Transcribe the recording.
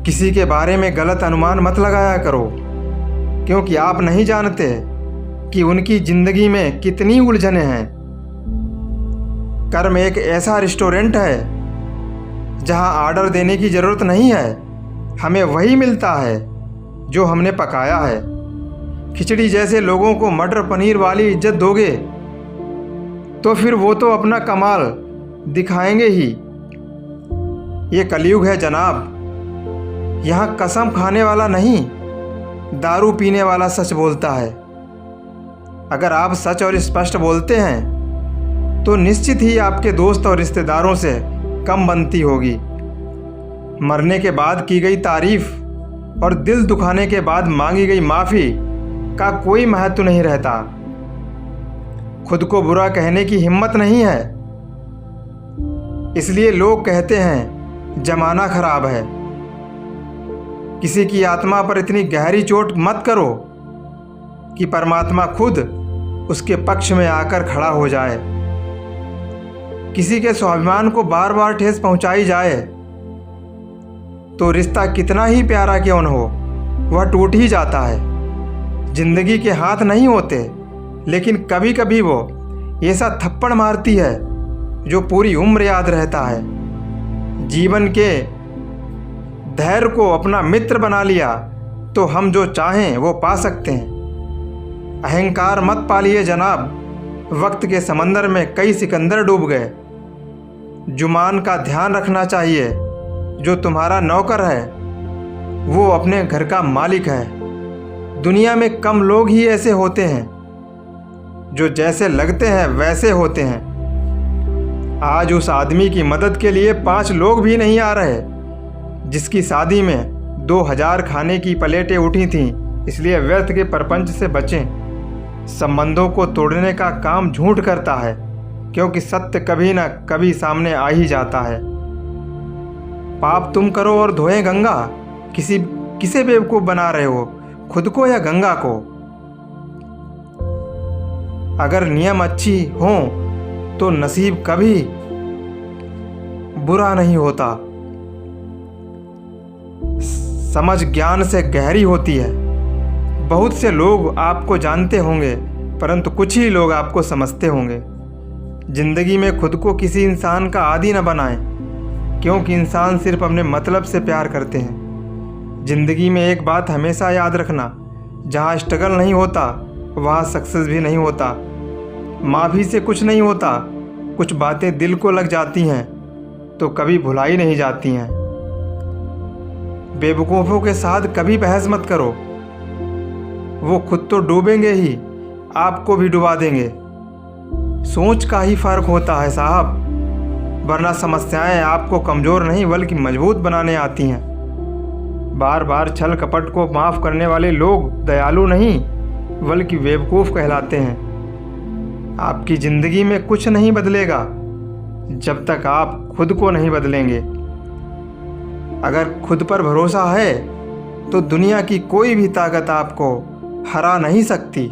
किसी के बारे में गलत अनुमान मत लगाया करो, क्योंकि आप नहीं जानते कि उनकी ज़िंदगी में कितनी उलझनें हैं। कर्म एक ऐसा रेस्टोरेंट है जहां ऑर्डर देने की ज़रूरत नहीं है, हमें वही मिलता है जो हमने पकाया है। खिचड़ी जैसे लोगों को मटर पनीर वाली इज्जत दोगे तो फिर वो तो अपना कमाल दिखाएंगे ही। ये कलयुग है जनाब, यहाँ कसम खाने वाला नहीं, दारू पीने वाला सच बोलता है। अगर आप सच और स्पष्ट बोलते हैं तो निश्चित ही आपके दोस्त और रिश्तेदारों से कम बनती होगी। मरने के बाद की गई तारीफ और दिल दुखाने के बाद मांगी गई माफ़ी का कोई महत्व नहीं रहता। खुद को बुरा कहने की हिम्मत नहीं है, इसलिए लोग कहते हैं जमाना खराब है। किसी की आत्मा पर इतनी गहरी चोट मत करो कि परमात्मा खुद उसके पक्ष में आकर खड़ा हो जाए। किसी के स्वाभिमान को बार बार ठेस पहुंचाई जाए तो रिश्ता कितना ही प्यारा क्यों न हो, वह टूट ही जाता है। जिंदगी के हाथ नहीं होते, लेकिन कभी कभी वो ऐसा थप्पड़ मारती है जो पूरी उम्र याद रहता है। जीवन के धैर्य को अपना मित्र बना लिया तो हम जो चाहें वो पा सकते हैं। अहंकार मत पालिए जनाब, वक्त के समंदर में कई सिकंदर डूब गए। जुबान का ध्यान रखना चाहिए, जो तुम्हारा नौकर है वो अपने घर का मालिक है। दुनिया में कम लोग ही ऐसे होते हैं जो जैसे लगते हैं वैसे होते हैं। आज उस आदमी की मदद के लिए 5 लोग भी नहीं आ रहे जिसकी शादी में 2000 खाने की प्लेटें उठी थीं। इसलिए व्यर्थ के प्रपंच से बचें। संबंधों को तोड़ने का काम झूठ करता है, क्योंकि सत्य कभी न कभी सामने आ ही जाता है। पाप तुम करो और धोएं गंगा। किसे बेवकूफ़ बना रहे हो, खुद को या गंगा को? अगर नियम अच्छी हो तो नसीब कभी बुरा नहीं होता। समझ ज्ञान से गहरी होती है। बहुत से लोग आपको जानते होंगे, परंतु कुछ ही लोग आपको समझते होंगे। जिंदगी में खुद को किसी इंसान का आदी न बनाएं, क्योंकि इंसान सिर्फ अपने मतलब से प्यार करते हैं। जिंदगी में एक बात हमेशा याद रखना, जहाँ स्ट्रगल नहीं होता वहाँ सक्सेस भी नहीं होता। माफ़ी से कुछ नहीं होता, कुछ बातें दिल को लग जाती हैं तो कभी भुलाई नहीं जाती हैं। बेवकूफ़ों के साथ कभी बहस मत करो, वो खुद तो डूबेंगे ही, आपको भी डुबा देंगे। सोच का ही फ़र्क होता है साहब, वरना समस्याएं आपको कमज़ोर नहीं बल्कि मजबूत बनाने आती हैं। बार बार छल कपट को माफ़ करने वाले लोग दयालु नहीं बल्कि बेवकूफ़ कहलाते हैं। आपकी ज़िंदगी में कुछ नहीं बदलेगा जब तक आप खुद को नहीं बदलेंगे। अगर खुद पर भरोसा है तो दुनिया की कोई भी ताकत आपको हरा नहीं सकती।